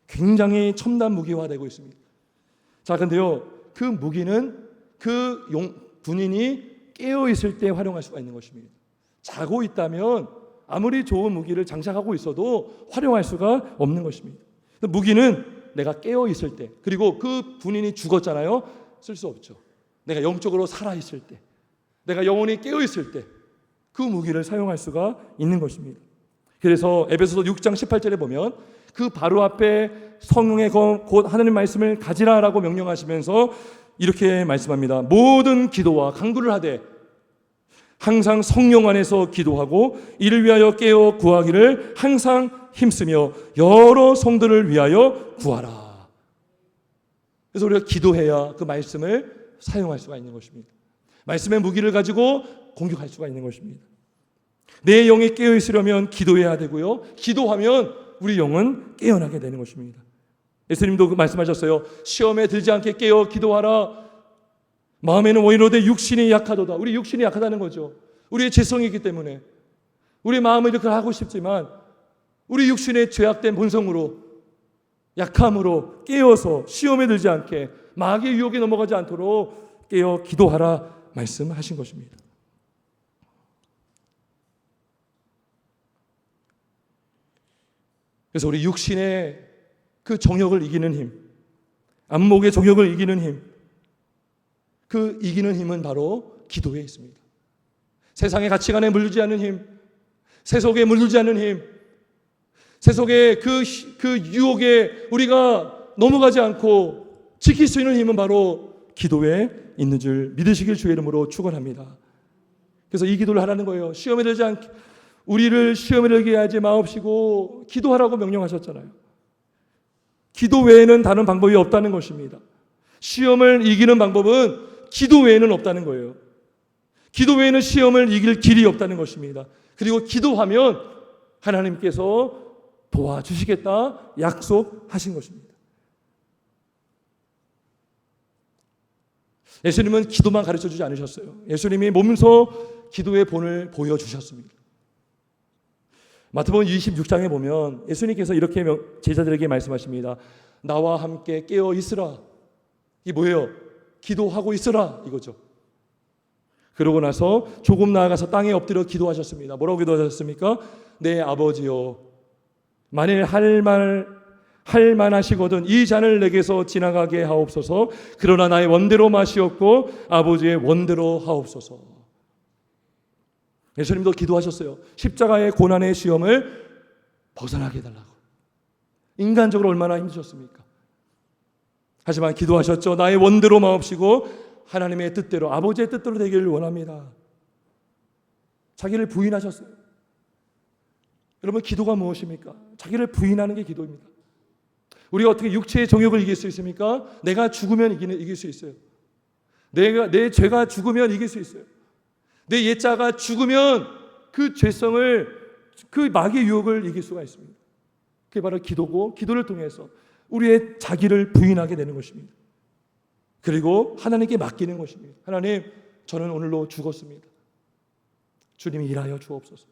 굉장히 첨단 무기화되고 있습니다. 자, 근데요, 그 무기는 그 군인이 깨어 있을 때 활용할 수가 있는 것입니다. 자고 있다면 아무리 좋은 무기를 장착하고 있어도 활용할 수가 없는 것입니다. 무기는 내가 깨어 있을 때, 그리고 그 군인이 죽었잖아요, 쓸 수 없죠. 내가 영적으로 살아있을 때, 내가 영혼이 깨어있을 때 그 무기를 사용할 수가 있는 것입니다. 그래서 에베소서 6장 18절에 보면 그 바로 앞에 성령의 곧 하나님 말씀을 가지라라고 명령하시면서 이렇게 말씀합니다. 모든 기도와 간구를 하되 항상 성령 안에서 기도하고 이를 위하여 깨어 구하기를 항상 힘쓰며 여러 성도를 위하여 구하라. 그래서 우리가 기도해야 그 말씀을 사용할 수가 있는 것입니다. 말씀의 무기를 가지고 공격할 수가 있는 것입니다. 내 영이 깨어 있으려면 기도해야 되고요. 기도하면 우리 영은 깨어나게 되는 것입니다. 예수님도 그 말씀하셨어요. 시험에 들지 않게 깨어 기도하라. 마음에는 원이로되 육신이 약하도다. 우리 육신이 약하다는 거죠. 우리의 죄성이 있기 때문에 우리 마음은 이렇게 하고 싶지만 우리 육신의 죄악된 본성으로 약함으로 깨어서 시험에 들지 않게 마귀의 유혹에 넘어가지 않도록 깨어 기도하라 말씀하신 것입니다. 그래서 우리 육신의 그 정욕을 이기는 힘, 안목의 정욕을 이기는 힘, 그 이기는 힘은 바로 기도에 있습니다. 세상의 가치관에 물들지 않는 힘, 세속에 물들지 않는 힘, 세속의 그 유혹에 우리가 넘어가지 않고 지킬 수 있는 힘은 바로 기도에 있는 줄 믿으시길 주의 이름으로 축원합니다. 그래서 이 기도를 하라는 거예요. 시험에 들지 않게 우리를 시험에 들게 하지 마옵시고 기도하라고 명령하셨잖아요. 기도 외에는 다른 방법이 없다는 것입니다. 시험을 이기는 방법은 기도 외에는 없다는 거예요. 기도 외에는 시험을 이길 길이 없다는 것입니다. 그리고 기도하면 하나님께서 도와주시겠다 약속하신 것입니다. 예수님은 기도만 가르쳐주지 않으셨어요. 예수님이 몸소 기도의 본을 보여주셨습니다. 마태복음 26장에 보면 예수님께서 이렇게 제자들에게 말씀하십니다. 나와 함께 깨어 있으라. 이게 뭐예요? 기도하고 있으라 이거죠. 그러고 나서 조금 나아가서 땅에 엎드려 기도하셨습니다. 뭐라고 기도하셨습니까? 내 아버지여, 만일 할 만하시거든 이 잔을 내게서 지나가게 하옵소서. 그러나 나의 원대로 마시옵고 아버지의 원대로 하옵소서. 예수님도 기도하셨어요. 십자가의 고난의 시험을 벗어나게 해달라고. 인간적으로 얼마나 힘드셨습니까? 하지만 기도하셨죠. 나의 원대로 마옵시고 하나님의 뜻대로, 아버지의 뜻대로 되기를 원합니다. 자기를 부인하셨어요. 여러분, 기도가 무엇입니까? 자기를 부인하는 게 기도입니다. 우리가 어떻게 육체의 정욕을 이길 수 있습니까? 내가 죽으면 이길 수 있어요. 내 죄가 죽으면 이길 수 있어요. 내 옛자가 죽으면 그 죄성을, 그 마귀의 유혹을 이길 수가 있습니다. 그게 바로 기도고, 기도를 통해서 우리의 자기를 부인하게 되는 것입니다. 그리고 하나님께 맡기는 것입니다. 하나님, 저는 오늘로 죽었습니다. 주님이 일하여 주옵소서.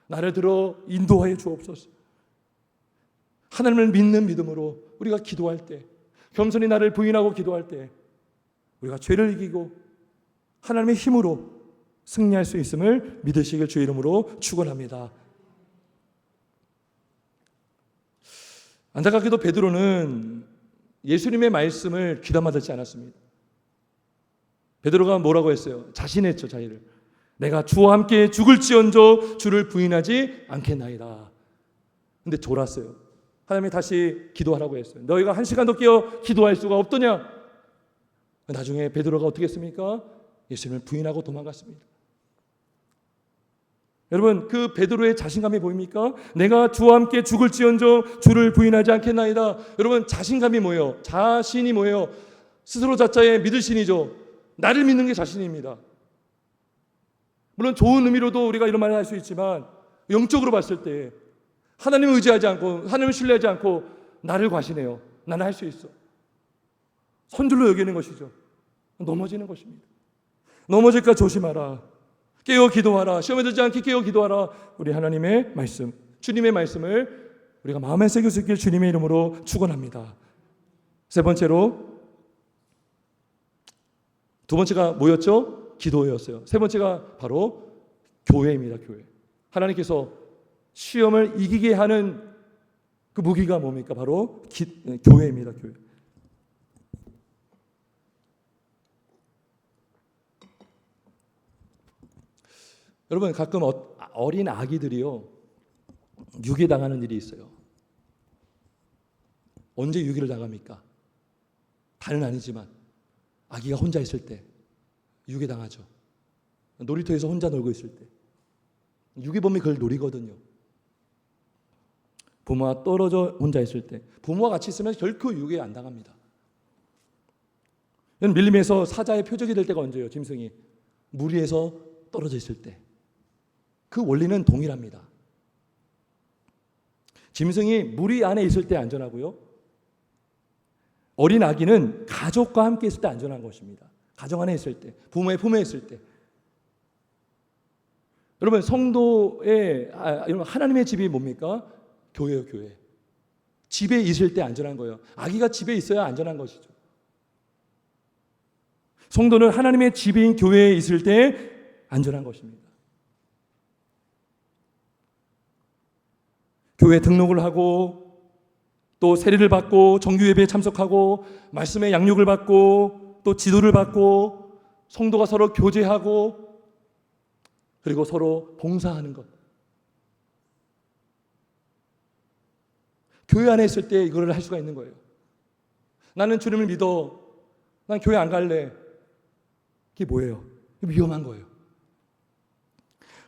나를 들어 인도하여 주옵소서. 하나님을 믿는 믿음으로 우리가 기도할 때, 겸손히 나를 부인하고 기도할 때 우리가 죄를 이기고 하나님의 힘으로 승리할 수 있음을 믿으시길 주의 이름으로 축원합니다. 안타깝게도 베드로는 예수님의 말씀을 귀담아 듣지 않았습니다. 베드로가 뭐라고 했어요? 자신했죠, 자기를. 내가 주와 함께 죽을지언정 주를 부인하지 않겠나이다. 근데 졸았어요. 하나님이 다시 기도하라고 했어요. 너희가 1시간도 깨어 기도할 수가 없더냐? 나중에 베드로가 어떻게 했습니까? 예수님을 부인하고 도망갔습니다. 여러분, 그 베드로의 자신감이 보입니까? 내가 주와 함께 죽을지언정 주를 부인하지 않겠나이다. 여러분, 자신감이 뭐예요? 자신이 뭐예요? 스스로 자자의 믿을 신이죠. 나를 믿는 게 자신입니다. 물론 좋은 의미로도 우리가 이런 말을 할 수 있지만 영적으로 봤을 때 하나님을 의지하지 않고 하나님을 신뢰하지 않고 나를 과신해요. 나는 할 수 있어. 선줄로 여기는 것이죠. 넘어지는 것입니다. 넘어질까 조심하라. 깨어 기도하라. 시험에 들지 않게 깨어 기도하라. 우리 하나님의 말씀, 주님의 말씀을 우리가 마음에 새길 수 있길 주님의 이름으로 축원합니다. 세 번째로, 두 번째가 뭐였죠? 기도였어요. 세 번째가 바로 교회입니다. 교회. 하나님께서 시험을 이기게 하는 그 무기가 뭡니까? 바로 교회입니다. 교회. 여러분 가끔 어린 아기들이요 유괴당하는 일이 있어요. 언제 유괴를 당합니까? 다는 아니지만 아기가 혼자 있을 때 유괴당하죠. 놀이터에서 혼자 놀고 있을 때 유괴범이 그걸 노리거든요. 부모와 떨어져 혼자 있을 때 부모와 같이 있으면 결코 유괴 안 당합니다. 밀림에서 사자의 표적이 될 때가 언제예요? 짐승이 물 위에서 떨어져 있을 때. 그 원리는 동일합니다. 짐승이 물 위 안에 있을 때 안전하고요. 어린 아기는 가족과 함께 있을 때 안전한 것입니다. 가정 안에 있을 때, 부모의 품에 있을 때. 여러분 성도의 여러분 하나님의 집이 뭡니까? 교회요, 교회. 집에 있을 때 안전한 거예요. 아기가 집에 있어야 안전한 것이죠. 성도는 하나님의 집인 교회에 있을 때 안전한 것입니다. 교회 등록을 하고 또 세례를 받고 정규 예배에 참석하고 말씀의 양육을 받고 또 지도를 받고 성도가 서로 교제하고 그리고 서로 봉사하는 것. 교회 안에 있을 때 이거를 할 수가 있는 거예요. 나는 주님을 믿어. 난 교회 안 갈래. 이게 뭐예요? 위험한 거예요.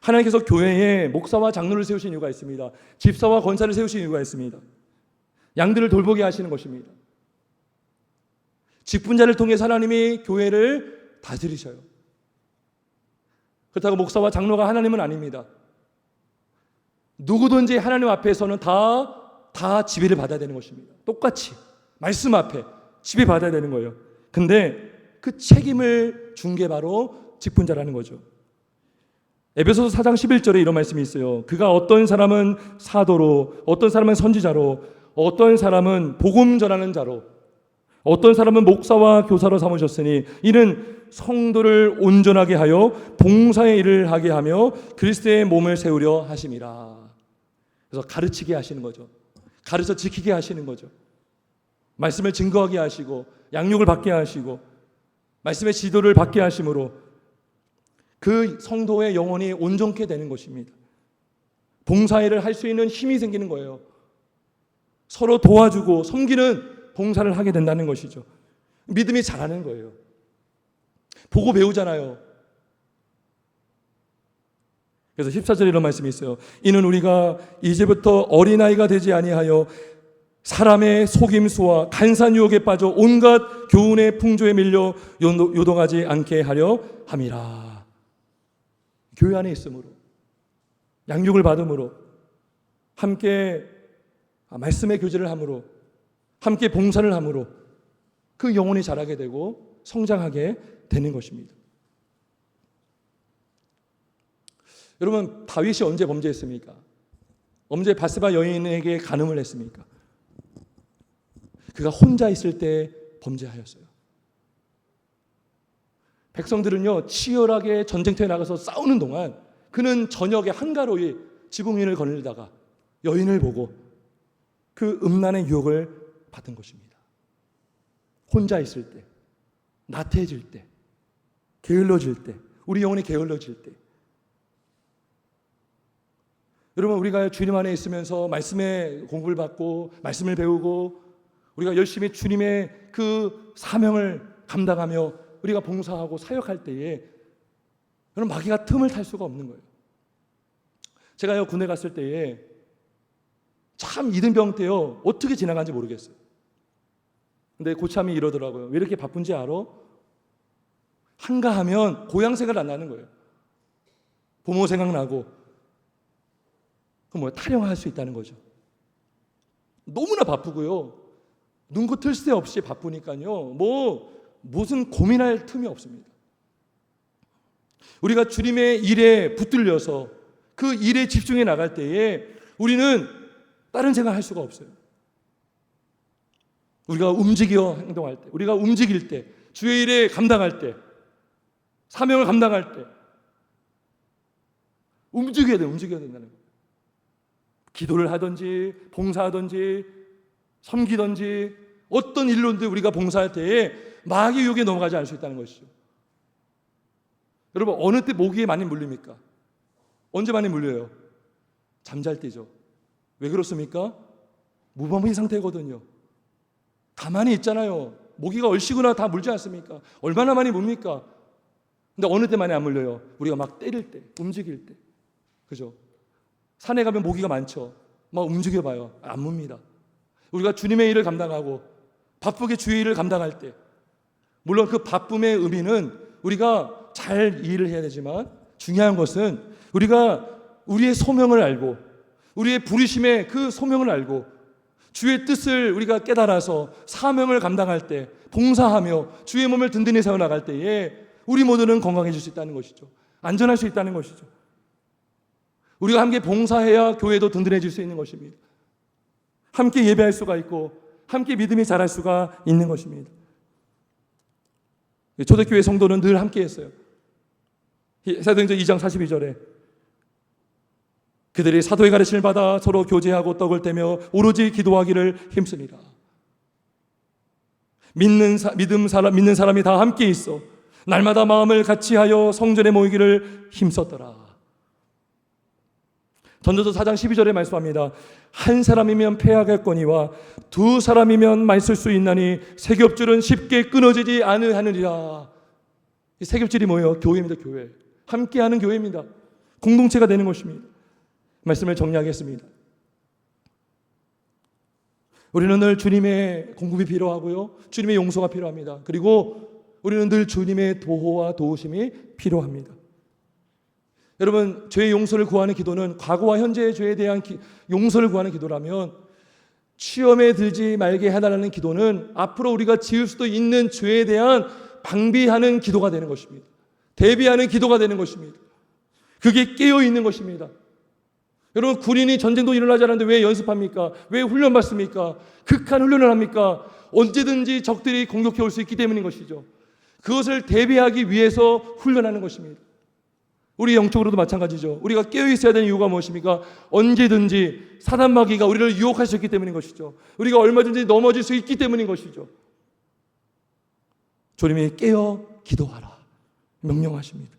하나님께서 교회에 목사와 장로를 세우신 이유가 있습니다. 집사와 권사를 세우신 이유가 있습니다. 양들을 돌보게 하시는 것입니다. 직분자를 통해서 하나님이 교회를 다스리셔요. 그렇다고 목사와 장로가 하나님은 아닙니다. 누구든지 하나님 앞에서는 다 지배를 받아야 되는 것입니다. 똑같이 말씀 앞에 지배받아야 되는 거예요. 근데 그 책임을 준 게 바로 직분자라는 거죠. 에베소서 4장 11절에 이런 말씀이 있어요. 그가 어떤 사람은 사도로, 어떤 사람은 선지자로, 어떤 사람은 복음 전하는 자로, 어떤 사람은 목사와 교사로 삼으셨으니 이는 성도를 온전하게 하여 봉사의 일을 하게 하며 그리스도의 몸을 세우려 하심이라. 그래서 가르치게 하시는 거죠. 가르쳐 지키게 하시는 거죠. 말씀을 증거하게 하시고 양육을 받게 하시고 말씀의 지도를 받게 하심으로 그 성도의 영혼이 온전케 되는 것입니다. 봉사일을 할 수 있는 힘이 생기는 거예요. 서로 도와주고 섬기는 봉사를 하게 된다는 것이죠. 믿음이 자라는 거예요. 보고 배우잖아요. 그래서 14절에 이런 말씀이 있어요. 이는 우리가 이제부터 어린아이가 되지 아니하여 사람의 속임수와 간산 유혹에 빠져 온갖 교훈의 풍조에 밀려 요동하지 않게 하려 함이라. 교회 안에 있으므로 양육을 받음으로 함께 말씀의 교제를 함으로 함께 봉사를 함으로 그 영혼이 자라게 되고 성장하게 되는 것입니다. 여러분 다윗이 언제 범죄했습니까? 언제 바세바 여인에게 간음을 했습니까? 그가 혼자 있을 때 범죄하였어요. 백성들은요 치열하게 전쟁터에 나가서 싸우는 동안 그는 저녁에 한가로이 지붕 위를 거닐다가 여인을 보고 그 음란의 유혹을 받은 것입니다. 혼자 있을 때, 나태해질 때, 게을러질 때, 우리 영혼이 게을러질 때, 여러분 우리가 주님 안에 있으면서 말씀의 공부를 받고 말씀을 배우고 우리가 열심히 주님의 그 사명을 감당하며 우리가 봉사하고 사역할 때에 여러분 마귀가 틈을 탈 수가 없는 거예요. 제가요 군대 갔을 때에 참 이등병 때요 어떻게 지나간지 모르겠어요. 근데 고참이 이러더라고요. 왜 이렇게 바쁜지 알아? 한가하면 고향 생각 안 나는 거예요. 부모 생각나고 그럼 타령할 수 있다는 거죠. 너무나 바쁘고요. 눈코 틀 새 없이 바쁘니까요. 무슨 고민할 틈이 없습니다. 우리가 주님의 일에 붙들려서 그 일에 집중해 나갈 때에 우리는 다른 생각 할 수가 없어요. 우리가 움직여 행동할 때, 우리가 움직일 때, 주의 일에 감당할 때, 사명을 감당할 때 움직여야 된다는 거예요. 기도를 하든지 봉사하든지 섬기든지 어떤 일로든 우리가 봉사할 때에 마귀의 유혹에 넘어가지 않을 수 있다는 것이죠. 여러분 어느 때 모기에 많이 물립니까? 언제 많이 물려요? 잠잘 때죠. 왜 그렇습니까? 무방비 상태거든요. 가만히 있잖아요. 모기가 얼씨구나 다 물지 않습니까? 얼마나 많이 뭅니까? 근데 어느 때 많이 안 물려요? 우리가 막 때릴 때, 움직일 때. 그죠? 산에 가면 모기가 많죠. 막 움직여봐요. 안 뭅니다. 우리가 주님의 일을 감당하고 바쁘게 주의 일을 감당할 때, 물론 그 바쁨의 의미는 우리가 잘 일을 해야 되지만 중요한 것은 우리가 우리의 소명을 알고 우리의 부르심의 그 소명을 알고 주의 뜻을 우리가 깨달아서 사명을 감당할 때, 봉사하며 주의 몸을 든든히 세워나갈 때에 우리 모두는 건강해질 수 있다는 것이죠. 안전할 수 있다는 것이죠. 우리가 함께 봉사해야 교회도 든든해질 수 있는 것입니다. 함께 예배할 수가 있고 함께 믿음이 자랄 수가 있는 것입니다. 초대교회 성도는 늘 함께 했어요. 사도행전 2장 42절에 그들이 사도의 가르침을 받아 서로 교제하고 떡을 떼며 오로지 기도하기를 힘쓰니라. 믿는 사람이 다 함께 있어 날마다 마음을 같이하여 성전에 모이기를 힘썼더라. 전도서 4장 12절에 말씀합니다. 한 사람이면 패하겠거니와 두 사람이면 맛있을 수 있나니 세 겹줄은 쉽게 끊어지지 않으하느니라. 이 세 겹줄이 뭐예요? 교회입니다. 교회. 함께하는 교회입니다. 공동체가 되는 것입니다. 말씀을 정리하겠습니다. 우리는 늘 주님의 공급이 필요하고요, 주님의 용서가 필요합니다. 그리고 우리는 늘 주님의 도호와 도우심이 필요합니다. 여러분, 죄의 용서를 구하는 기도는 과거와 현재의 죄에 대한 용서를 구하는 기도라면, 시험에 들지 말게 해달라는 기도는 앞으로 우리가 지을 수도 있는 죄에 대한 방비하는 기도가 되는 것입니다. 대비하는 기도가 되는 것입니다. 그게 깨어있는 것입니다. 여러분, 군인이 전쟁도 일어나지 않았는데 왜 연습합니까? 왜 훈련받습니까? 극한 훈련을 합니까? 언제든지 적들이 공격해 올 수 있기 때문인 것이죠. 그것을 대비하기 위해서 훈련하는 것입니다. 우리 영적으로도 마찬가지죠. 우리가 깨어있어야 되는 이유가 무엇입니까? 언제든지 사단마귀가 우리를 유혹할 수 있기 때문인 것이죠. 우리가 얼마든지 넘어질 수 있기 때문인 것이죠. 주님이 깨어 기도하라 명령하십니다.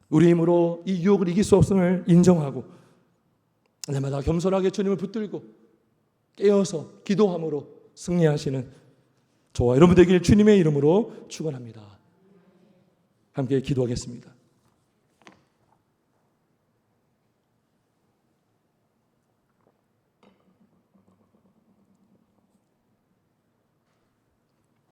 우리 힘으로 이 유혹을 이길 수 없음을 인정하고 날마다 겸손하게 주님을 붙들고 깨어서 기도함으로 승리하시는 저와 여러분 되길 주님의 이름으로 축원합니다. 함께 기도하겠습니다.